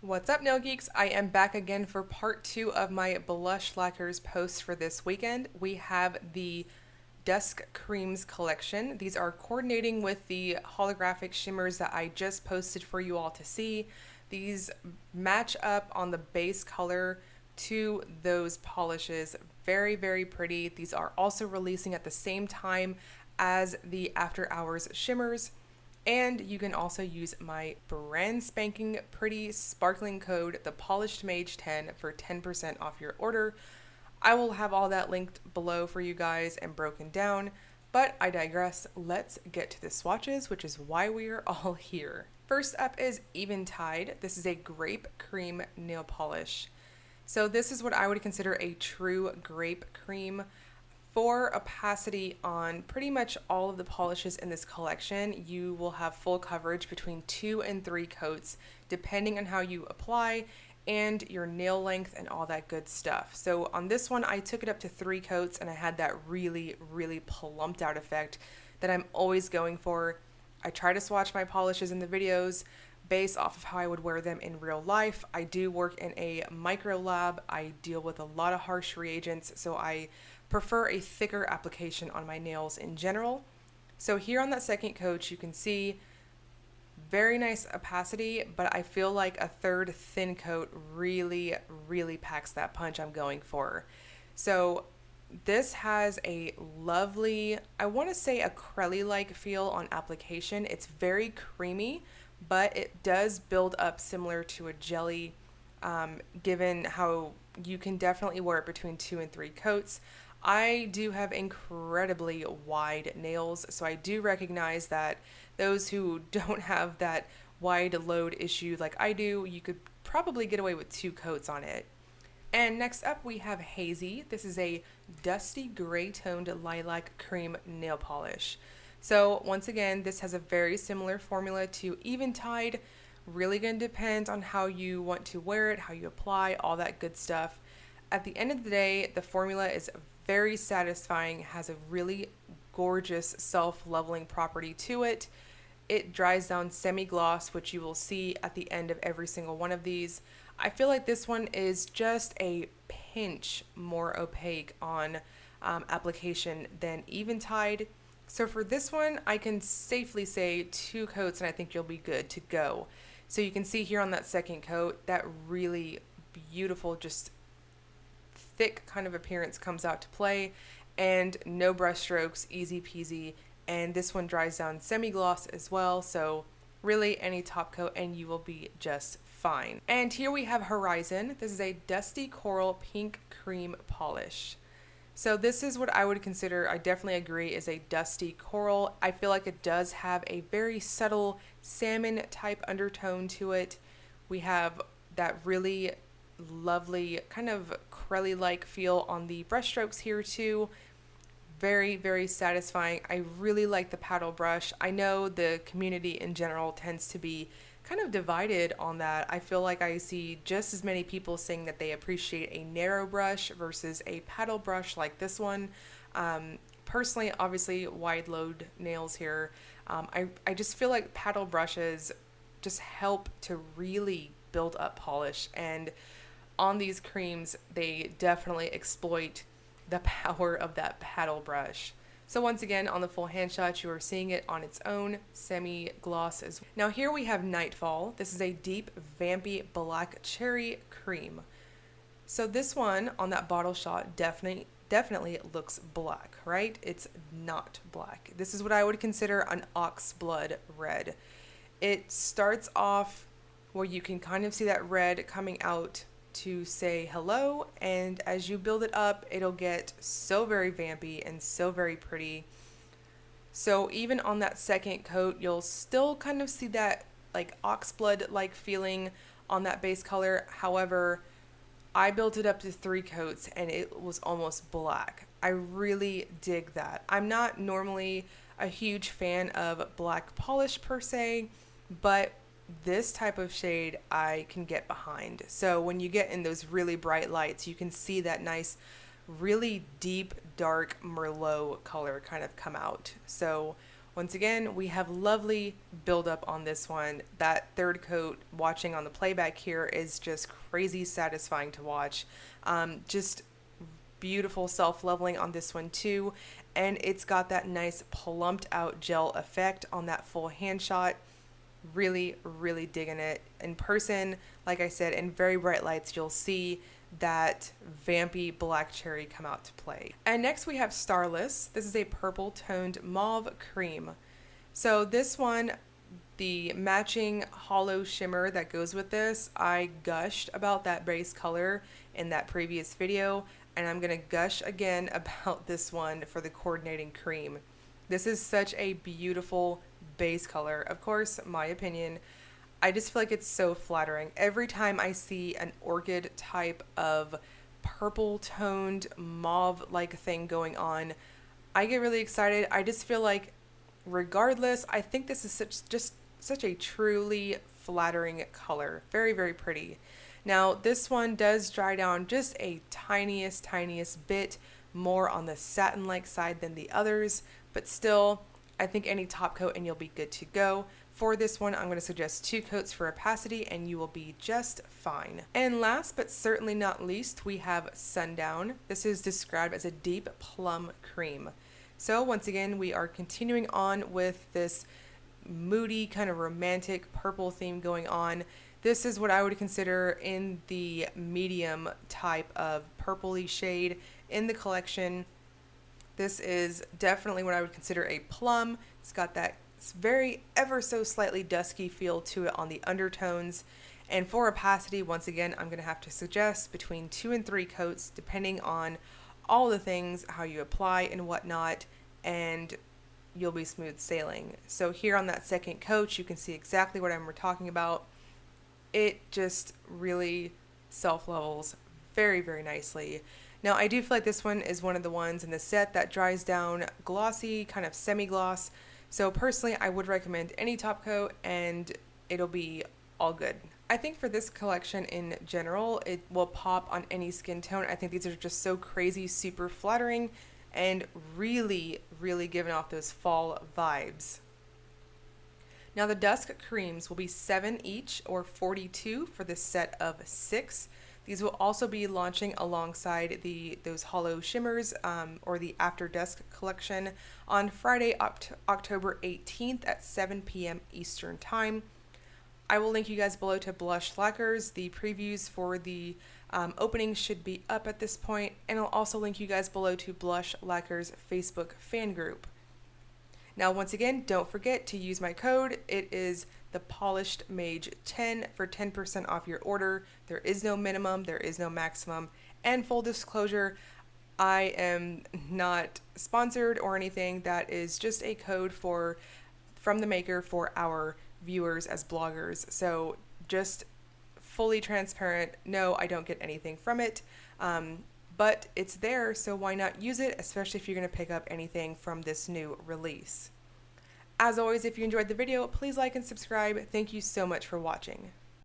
What's up, nail geeks? I am back again for part two of my blush lacquers post for this weekend. We have the Dusk Cremes collection. These are coordinating with the holographic shimmers that I just posted for you all to see. These match up on the base color to those polishes. Very, very pretty. These are also releasing at the same time as the After Hours shimmers. And you can also use my brand spanking pretty sparkling code, the Polished Mage 10, for 10% off your order. I will have all that linked below for you guys and broken down, but I digress. Let's get to the swatches, which is why we are all here. First up is Eventide. This is a grape cream nail polish. So this is what I would consider a true grape cream. For opacity on pretty much all of the polishes in this collection, you will have full coverage between 2 and 3 coats, depending on how you apply and your nail length and all that good stuff. So on this one, I took it up to 3 coats and I had that really, really plumped out effect that I'm always going for. I try to swatch my polishes in the videos based off of how I would wear them in real life. I do work in a micro lab. I deal with a lot of harsh reagents, so I prefer a thicker application on my nails in general. So here on that second coat, you can see very nice opacity, but I feel like a third thin coat really, really packs that punch I'm going for. So this has a lovely, I want to say a crelly-like feel on application. It's very creamy, but it does build up similar to a jelly, given how you can definitely wear it between 2 and 3 coats. I do have incredibly wide nails, so I do recognize that those who don't have that wide load issue like I do, you could probably get away with 2 coats on it. And next up we have Hazy. This is a dusty gray toned lilac cream nail polish. So once again, this has a very similar formula to Eventide. Really going to depend on how you want to wear it, how you apply, all that good stuff. At the end of the day, the formula is very satisfying, has a really gorgeous self-leveling property to it. It dries down semi-gloss, which you will see at the end of every single one of these. I feel like this one is just a pinch more opaque on application than Eventide. So for this one, I can safely say 2 coats and I think you'll be good to go. So you can see here on that second coat, that really beautiful, just thick kind of appearance comes out to play, and no brush strokes, easy peasy. And this one dries down semi-gloss as well, so really any top coat and you will be just fine. And here we have Horizon. This is a dusty coral pink cream polish. So this is what I would consider, I definitely agree, is a dusty coral. I feel like it does have a very subtle salmon type undertone to it. We have that really lovely kind of crelly-like feel on the brush strokes here too. Very, very satisfying. I really like the paddle brush. I know the community in general tends to be kind of divided on that. I feel like I see just as many people saying that they appreciate a narrow brush versus a paddle brush like this one. Personally, obviously, wide load nails here. I just feel like paddle brushes just help to really build up polish, and on these creams, they definitely exploit the power of that paddle brush. So once again, on the full hand shot, you are seeing it on its own semi-gloss as well. Now here we have Nightfall. This is a deep, vampy black cherry cream. So this one on that bottle shot definitely looks black, right? It's not black. This is what I would consider an ox blood red. It starts off where you can kind of see that red coming out to say hello, and as you build it up, it'll get so very vampy and so very pretty. So even on that second coat, you'll still kind of see that like oxblood like feeling on that base color. However, I built it up to 3 coats and it was almost black. I really dig that. I'm not normally a huge fan of black polish per se, but this type of shade I can get behind. So when you get in those really bright lights, you can see that nice, really deep, dark Merlot color kind of come out. So Once again, we have lovely buildup on this one. That third coat, watching on the playback here, is just crazy satisfying to watch. Just beautiful self-leveling on this one too, and it's got that nice plumped out gel effect on that full hand shot. Really, really digging it. In person, like I said, in very bright lights, you'll see that vampy black cherry come out to play. And next we have Starless. This is a purple toned mauve cream. So this one, the matching hollow shimmer that goes with this, I gushed about that base color in that previous video, and I'm gonna gush again about this one for the coordinating cream. This is such a beautiful base color. Of course, my opinion, I just feel like it's so flattering. Every time I see an orchid type of purple toned mauve like thing going on, I get really excited. I just feel like regardless, I think this is such a truly flattering color. Very, very pretty. Now, this one does dry down just a tiniest bit more on the satin-like side than the others, but still, I think any top coat and you'll be good to go. For this one, I'm going to suggest 2 coats for opacity and you will be just fine. And last but certainly not least, we have Sundown. This is described as a deep plum cream. So once again, we are continuing on with this moody kind of romantic purple theme going on. This is what I would consider in the medium type of purpley shade in the collection. This is definitely what I would consider a plum. It's got that very ever so slightly dusky feel to it on the undertones. And for opacity, once again, I'm going to have to suggest between 2 and 3 coats, depending on all the things, how you apply and whatnot, and you'll be smooth sailing. So here on that second coat, you can see exactly what I'm talking about. It just really self-levels very, very nicely. Now, I do feel like this one is one of the ones in the set that dries down glossy, kind of semi-gloss. So personally, I would recommend any top coat and it'll be all good. I think for this collection in general, it will pop on any skin tone. I think these are just so crazy, super flattering, and really, really giving off those fall vibes. Now the Dusk creams will be 7 each, or 42 for this set of 6. These will also be launching alongside those hollow shimmers, or the After Dusk collection, on Friday, October 18th at 7 p.m. Eastern Time. I will link you guys below to Blush Lacquers. The previews for the openings should be up at this point, and I'll also link you guys below to Blush Lacquers Facebook fan group. Now, once again, don't forget to use my code. It is the Polished Mage 10 for 10% off your order. There is no minimum, there is no maximum. And full disclosure, I am not sponsored or anything. That is just a code from the maker for our viewers as bloggers. So just fully transparent. No, I don't get anything from it. But it's there, so why not use it, especially if you're going to pick up anything from this new release. As always, if you enjoyed the video, please like and subscribe. Thank you so much for watching.